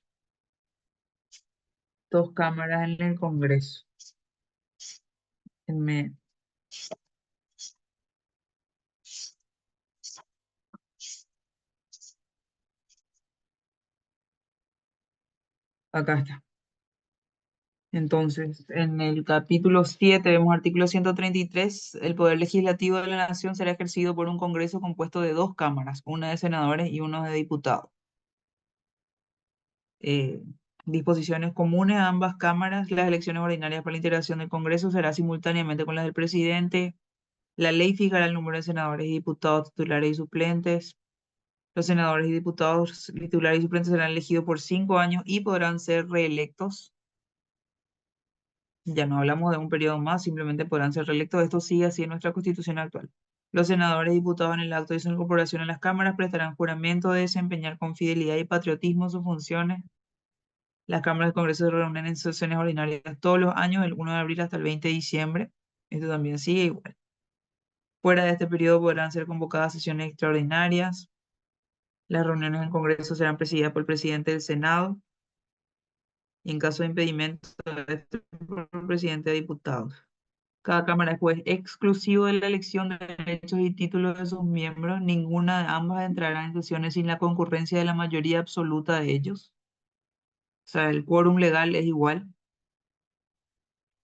dos cámaras en el Congreso. Déjenme- Acá está. Entonces, en el capítulo 7 vemos artículo 133: el poder legislativo de la nación será ejercido por un Congreso compuesto de dos cámaras, una de senadores y una de diputados. eh, Disposiciones comunes a ambas cámaras. Las elecciones ordinarias para la integración del Congreso será simultáneamente con las del presidente. La ley fijará el número de senadores y diputados titulares y suplentes. Los senadores y diputados titulares y suplentes serán elegidos por 5 años y podrán ser reelectos. Ya no hablamos de un periodo más, simplemente podrán ser reelectos. Esto sigue así en nuestra Constitución actual. Los senadores y diputados, en el acto de su incorporación en las cámaras, prestarán juramento de desempeñar con fidelidad y patriotismo sus funciones. Las cámaras del Congreso se reúnen en sesiones ordinarias todos los años, del 1 de abril hasta el 20 de diciembre. Esto también sigue igual. Fuera de este periodo podrán ser convocadas sesiones extraordinarias. Las reuniones del Congreso serán presididas por el presidente del Senado y, en caso de impedimento, por el presidente de diputados. Cada cámara es juez exclusivo de la elección de derechos y títulos de sus miembros. Ninguna de ambas entrará en sesiones sin la concurrencia de la mayoría absoluta de ellos. O sea, el quórum legal es igual.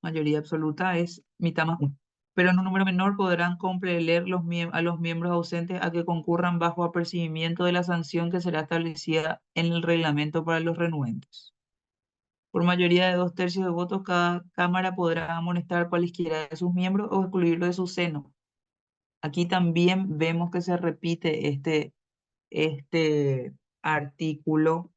Mayoría absoluta es mitad más uno. Pero en un número menor podrán compeler a los miembros ausentes a que concurran bajo apercibimiento de la sanción que será establecida en el reglamento para los renuentes. Por mayoría de 2/3 de votos, cada cámara podrá amonestar cualesquiera de sus miembros o excluirlo de su seno. Aquí también vemos que se repite este artículo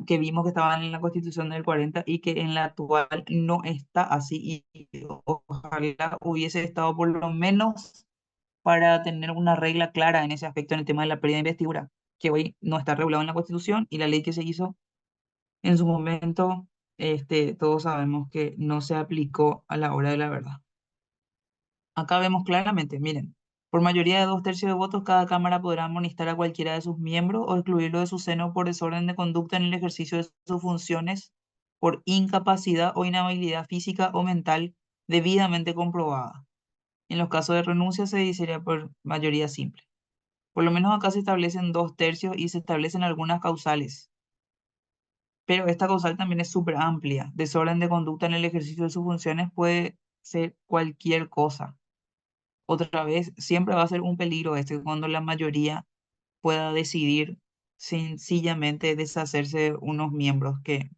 que vimos que estaban en la Constitución del 40 y que en la actual no está así, y ojalá hubiese estado por lo menos para tener una regla clara en ese aspecto, en el tema de la pérdida de investidura, que hoy no está regulado en la Constitución, y la ley que se hizo en su momento, todos sabemos que no se aplicó a la hora de la verdad. Acá vemos claramente, miren, por mayoría de 2/3 de votos, cada cámara podrá amonestar a cualquiera de sus miembros o excluirlo de su seno por desorden de conducta en el ejercicio de sus funciones, por incapacidad o inhabilidad física o mental debidamente comprobada. En los casos de renuncia se decidirá por mayoría simple. Por lo menos acá se establecen 2/3 y se establecen algunas causales. Pero esta causal también es súper amplia. Desorden de conducta en el ejercicio de sus funciones puede ser cualquier cosa. Otra vez, siempre va a ser un peligro cuando la mayoría pueda decidir sencillamente deshacerse de unos miembros que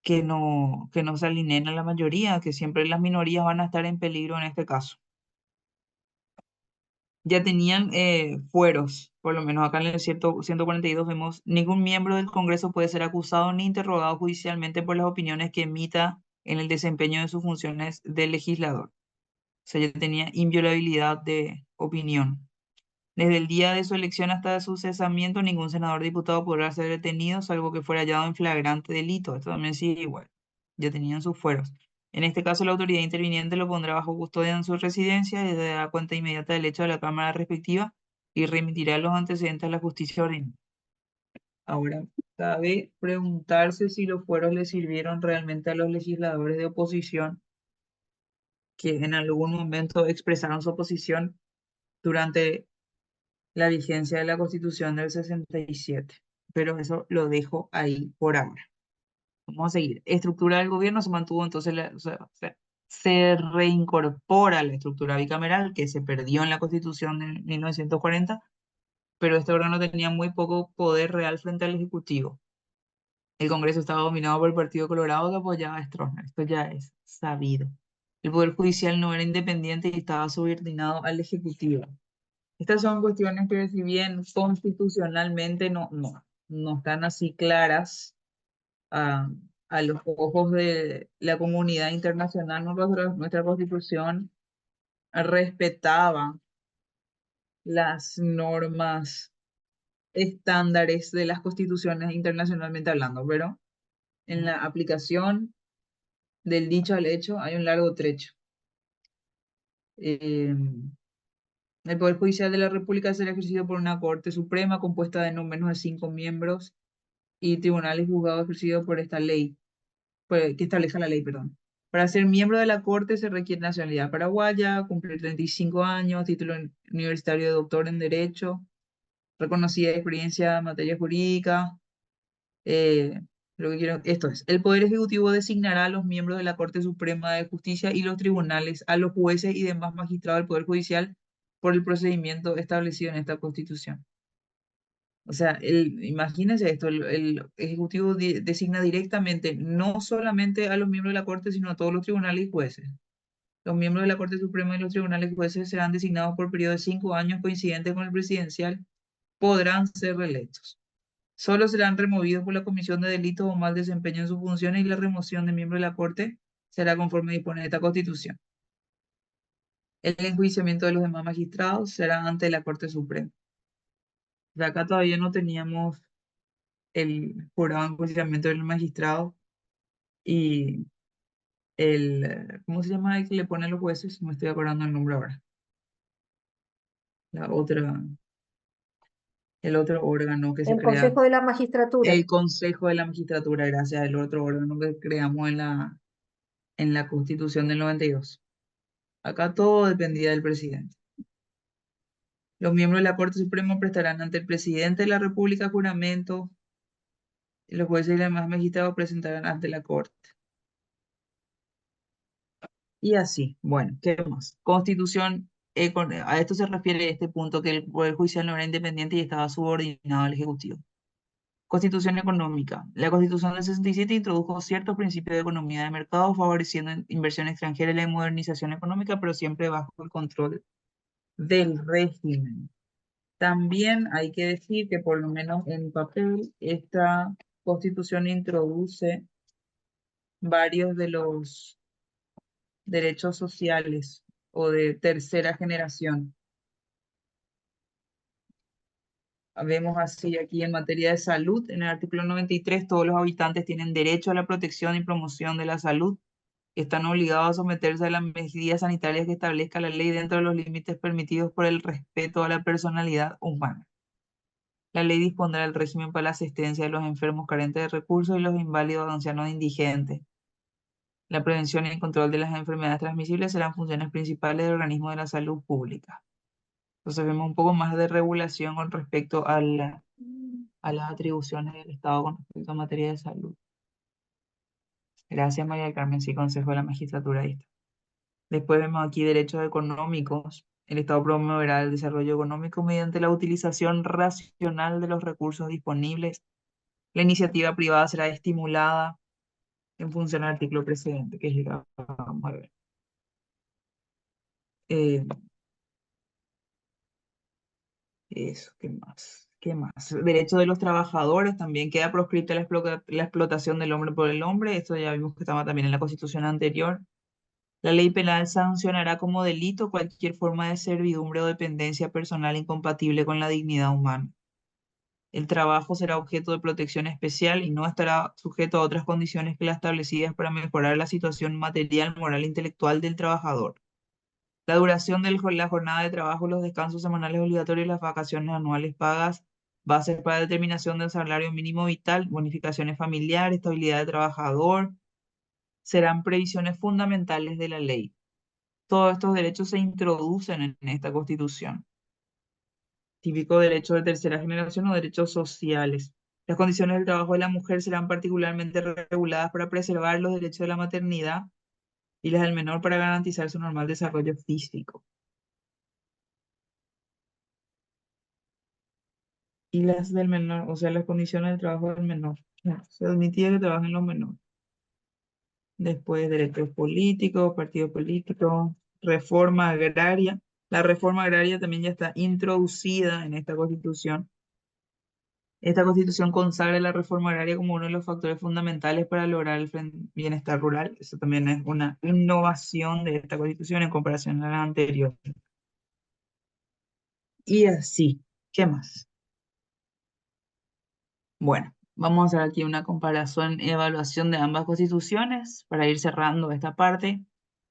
que no se alineen a la mayoría, que siempre las minorías van a estar en peligro en este caso. Ya tenían fueros, por lo menos acá en el 142 vemos, ningún miembro del Congreso puede ser acusado ni interrogado judicialmente por las opiniones que emita en el desempeño de sus funciones de legislador. O sea, ya tenía inviolabilidad de opinión. Desde el día de su elección hasta su cesamiento, ningún senador o diputado podrá ser detenido, salvo que fuera hallado en flagrante delito. Esto también sigue igual. Ya tenían sus fueros. En este caso, la autoridad interviniente lo pondrá bajo custodia en su residencia y dará cuenta inmediata del hecho a la Cámara respectiva y remitirá los antecedentes a la justicia ordinaria. Ahora, cabe preguntarse si los fueros le sirvieron realmente a los legisladores de oposición que en algún momento expresaron su oposición durante la vigencia de la Constitución del 67. Pero eso lo dejo ahí por ahora. Vamos a seguir. Estructura del gobierno se mantuvo entonces, se reincorpora la estructura bicameral que se perdió en la Constitución de 1940, pero este órgano tenía muy poco poder real frente al Ejecutivo. El Congreso estaba dominado por el Partido Colorado que apoyaba a Stroessner. Esto ya es sabido. El Poder Judicial no era independiente y estaba subordinado al Ejecutivo. Estas son cuestiones que si bien constitucionalmente no están así claras a, a los ojos de la comunidad internacional, nuestra Constitución respetaba las normas estándares de las constituciones internacionalmente hablando, pero en la aplicación del dicho al hecho hay un largo trecho. Eh, el Poder Judicial de la República será ejercido por una Corte Suprema compuesta de no menos de 5 miembros y tribunales y juzgados ejercidos por esta ley, que establezca la ley, perdón. Para ser miembro de la Corte se requiere nacionalidad paraguaya, cumplir 35 años, título universitario de doctor en Derecho, reconocida experiencia en materia jurídica. Esto es, el Poder Ejecutivo designará a los miembros de la Corte Suprema de Justicia y los tribunales, a los jueces y demás magistrados del Poder Judicial por el procedimiento establecido en esta Constitución. O sea, imagínense esto, el Ejecutivo designa directamente no solamente a los miembros de la Corte, sino a todos los tribunales y jueces. Los miembros de la Corte Suprema y los tribunales y jueces serán designados por periodo de 5 años coincidentes con el presidencial, podrán ser reelectos. Solo serán removidos por la comisión de delitos o mal desempeño en sus funciones y la remoción de miembros de la Corte será conforme dispone esta Constitución. El enjuiciamiento de los demás magistrados será ante la Corte Suprema. De acá todavía no teníamos el jurado de enjuiciamiento del magistrado y ¿cómo se llama el que le ponen los jueces? No me estoy acordando el nombre ahora. La otra, el otro órgano que se El crea, Consejo de la Magistratura. el Consejo de la Magistratura, gracias, el otro órgano que creamos en la Constitución del 92. Acá todo dependía del presidente. Los miembros de la Corte Suprema prestarán ante el presidente de la República juramento y los jueces y demás magistrados presentarán ante la Corte. Y así, bueno, ¿qué más? Constitución, a esto se refiere este punto, que el Poder Judicial no era independiente y estaba subordinado al Ejecutivo. Constitución económica. La Constitución del 67 introdujo ciertos principios de economía de mercado, favoreciendo inversión extranjera y la modernización económica, pero siempre bajo el control del régimen. También hay que decir que por lo menos en papel, esta Constitución introduce varios de los derechos sociales o de tercera generación. Vemos así aquí en materia de salud, en el artículo 93, todos los habitantes tienen derecho a la protección y promoción de la salud. Están obligados a someterse a las medidas sanitarias que establezca la ley dentro de los límites permitidos por el respeto a la personalidad humana. La ley dispondrá el régimen para la asistencia de los enfermos carentes de recursos y los inválidos, ancianos e indigentes. La prevención y el control de las enfermedades transmisibles serán funciones principales del organismo de la salud pública. Entonces vemos un poco más de regulación con respecto a las atribuciones del Estado con respecto a materia de salud. Gracias, María del Carmen. Sí, Consejo de la Magistratura. Ahí está. Después vemos aquí derechos económicos. El Estado promoverá el desarrollo económico mediante la utilización racional de los recursos disponibles. La iniciativa privada será estimulada. en función al artículo precedente, que es el que vamos a ver. Eh, Eso, ¿qué más? ¿Qué más? Derecho de los trabajadores, también queda proscrita la explotación del hombre por el hombre. Esto ya vimos que estaba también en la Constitución anterior. La ley penal sancionará como delito cualquier forma de servidumbre o dependencia personal incompatible con la dignidad humana. El trabajo será objeto de protección especial y no estará sujeto a otras condiciones que las establecidas para mejorar la situación material, moral e intelectual del trabajador. La duración de la jornada de trabajo, los descansos semanales obligatorios y las vacaciones anuales pagas, bases para determinación del salario mínimo vital, bonificaciones familiares, estabilidad del trabajador, serán previsiones fundamentales de la ley. Todos estos derechos se introducen en esta Constitución. Típico derecho de tercera generación o derechos sociales. Las condiciones del trabajo de la mujer serán particularmente reguladas para preservar los derechos de la maternidad y las del menor para garantizar su normal desarrollo físico. Y las del menor, o sea, las condiciones de trabajo del menor. Ya, se admitía que trabajen los menores. Después, derechos políticos, partidos políticos, reforma agraria. La reforma agraria también ya está introducida en esta Constitución. Esta Constitución consagra la reforma agraria como uno de los factores fundamentales para lograr el bienestar rural. Eso también es una innovación de esta Constitución en comparación a la anterior. Y así, ¿qué más? Bueno, vamos a hacer aquí una comparación y evaluación de ambas constituciones para ir cerrando esta parte.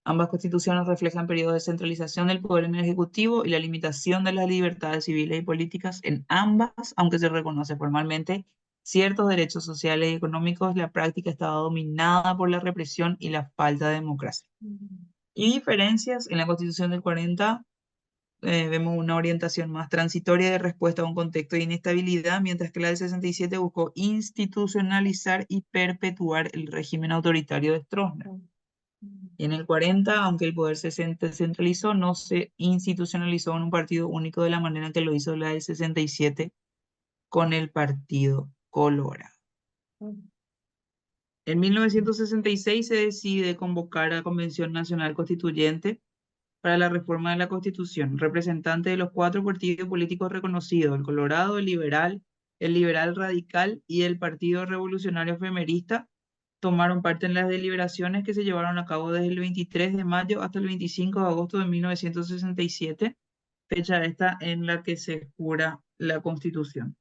Ambas constituciones reflejan periodos de centralización del poder en el Ejecutivo y la limitación de las libertades civiles y políticas en ambas, aunque se reconoce formalmente ciertos derechos sociales y económicos, la práctica estaba dominada por la represión y la falta de democracia. Y diferencias en la Constitución del 40. Vemos una orientación más transitoria de respuesta a un contexto de inestabilidad, mientras que la del 67 buscó institucionalizar y perpetuar el régimen autoritario de Stroessner. Y en el 40, aunque el poder se centralizó, no se institucionalizó en un partido único de la manera que lo hizo la del 67 con el Partido Colorado. En 1966 se decide convocar a la Convención Nacional Constituyente para la reforma de la Constitución, representante de los 4 partidos políticos reconocidos, el Colorado, el Liberal Radical y el Partido Revolucionario Femerista, tomaron parte en las deliberaciones que se llevaron a cabo desde el 23 de mayo hasta el 25 de agosto de 1967, fecha esta en la que se jura la Constitución.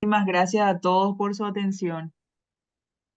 Muchísimas gracias a todos por su atención.